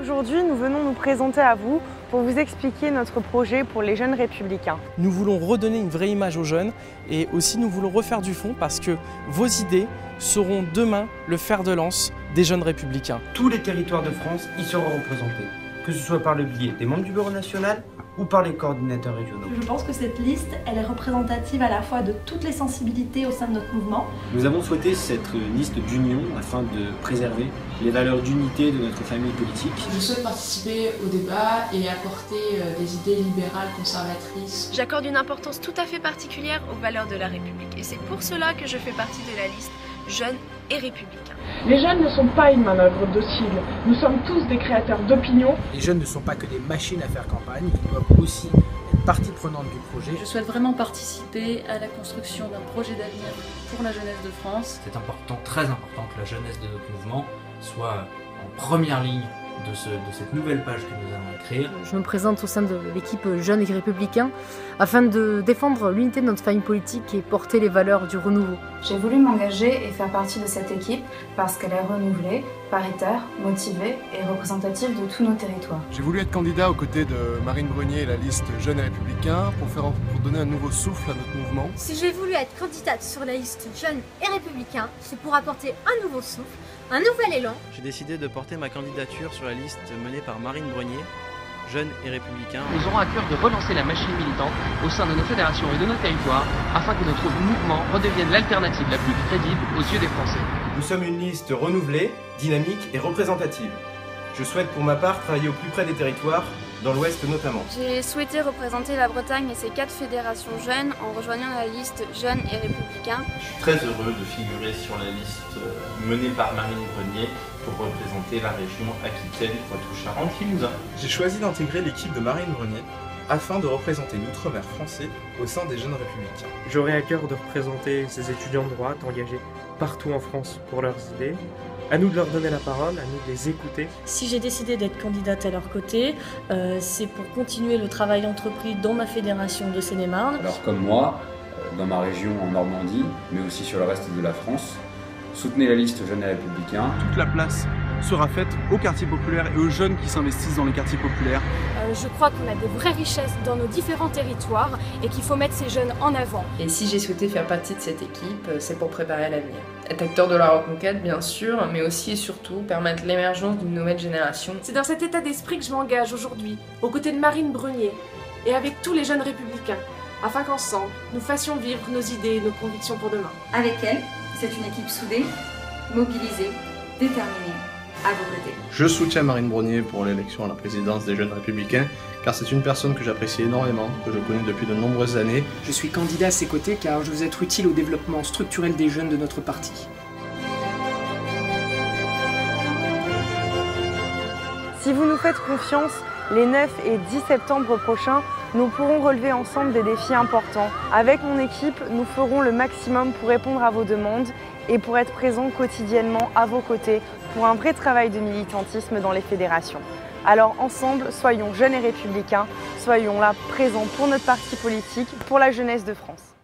Aujourd'hui, nous venons nous présenter à vous pour vous expliquer notre projet pour les jeunes républicains. Nous voulons redonner une vraie image aux jeunes et aussi nous voulons refaire du fond parce que vos idées seront demain le fer de lance des jeunes républicains. Tous les territoires de France y seront représentés, que ce soit par le biais des membres du bureau national ou par les coordinateurs régionaux. Je pense que cette liste, elle est représentative à la fois de toutes les sensibilités au sein de notre mouvement. Nous avons souhaité cette liste d'union afin de préserver les valeurs d'unité de notre famille politique. Je souhaite participer au débat et apporter des idées libérales conservatrices. J'accorde une importance tout à fait particulière aux valeurs de la République et c'est pour cela que je fais partie de la liste Jeunes et Républicains. Les jeunes ne sont pas une manœuvre docile, nous sommes tous des créateurs d'opinion. Les jeunes ne sont pas que des machines à faire campagne, ils doivent aussi être partie prenante du projet. Je souhaite vraiment participer à la construction d'un projet d'avenir pour la jeunesse de France. C'est important, très important, que la jeunesse de notre mouvement soit en première ligne de cette nouvelle page que nous allons écrire. Je me présente au sein de l'équipe Jeunes et Républicains afin de défendre l'unité de notre famille politique et porter les valeurs du renouveau. J'ai voulu m'engager et faire partie de cette équipe parce qu'elle est renouvelée, paritaire, motivée et représentative de tous nos territoires. J'ai voulu être candidat aux côtés de Marine Brenier et la liste Jeunes et Républicains pour donner un nouveau souffle à notre mouvement. Si j'ai voulu être candidate sur la liste Jeunes et Républicains, c'est pour apporter un nouveau souffle, un nouvel élan. J'ai décidé de porter ma candidature sur la liste menée par Marine Brenier, Jeunes et Républicains. Nous aurons à cœur de relancer la machine militante au sein de nos fédérations et de nos territoires afin que notre mouvement redevienne l'alternative la plus crédible aux yeux des Français. Nous sommes une liste renouvelée, dynamique et représentative. Je souhaite pour ma part travailler au plus près des territoires, dans l'Ouest notamment. J'ai souhaité représenter la Bretagne et ses 4 fédérations jeunes en rejoignant la liste Jeunes et Républicains. Je suis très heureux de figurer sur la liste menée par Marine Brenier pour représenter la région Aquitaine, Poitou-Charentes, Limousin. J'ai choisi d'intégrer l'équipe de Marine Brenier afin de représenter l'outre-mer français au sein des jeunes républicains. J'aurai à cœur de représenter ces étudiants de droite engagés partout en France pour leurs idées. À nous de leur donner la parole, à nous de les écouter. Si j'ai décidé d'être candidate à leur côté, c'est pour continuer le travail entrepris dans ma fédération de Seine-et-Marne. Alors comme moi, dans ma région en Normandie, mais aussi sur le reste de la France, soutenez la liste Jeunes et Républicains. Toute la place sera faite aux quartiers populaires et aux jeunes qui s'investissent dans les quartiers populaires. Je crois qu'on a des vraies richesses dans nos différents territoires et qu'il faut mettre ces jeunes en avant. Et si j'ai souhaité faire partie de cette équipe, c'est pour préparer l'avenir. Être acteur de la reconquête, bien sûr, mais aussi et surtout permettre l'émergence d'une nouvelle génération. C'est dans cet état d'esprit que je m'engage aujourd'hui, aux côtés de Marine Brenier et avec tous les jeunes républicains, afin qu'ensemble, nous fassions vivre nos idées et nos convictions pour demain. Avec elle, c'est une équipe soudée, mobilisée, déterminée, à vos côtés. Je soutiens Marine Brenier pour l'élection à la présidence des Jeunes Républicains, car c'est une personne que j'apprécie énormément, que je connais depuis de nombreuses années. Je suis candidat à ses côtés car je veux être utile au développement structurel des jeunes de notre parti. Si vous nous faites confiance, les 9 et 10 septembre prochains, nous pourrons relever ensemble des défis importants. Avec mon équipe, nous ferons le maximum pour répondre à vos demandes et pour être présents quotidiennement à vos côtés pour un vrai travail de militantisme dans les fédérations. Alors ensemble, soyons jeunes et républicains, soyons là présents pour notre parti politique, pour la jeunesse de France.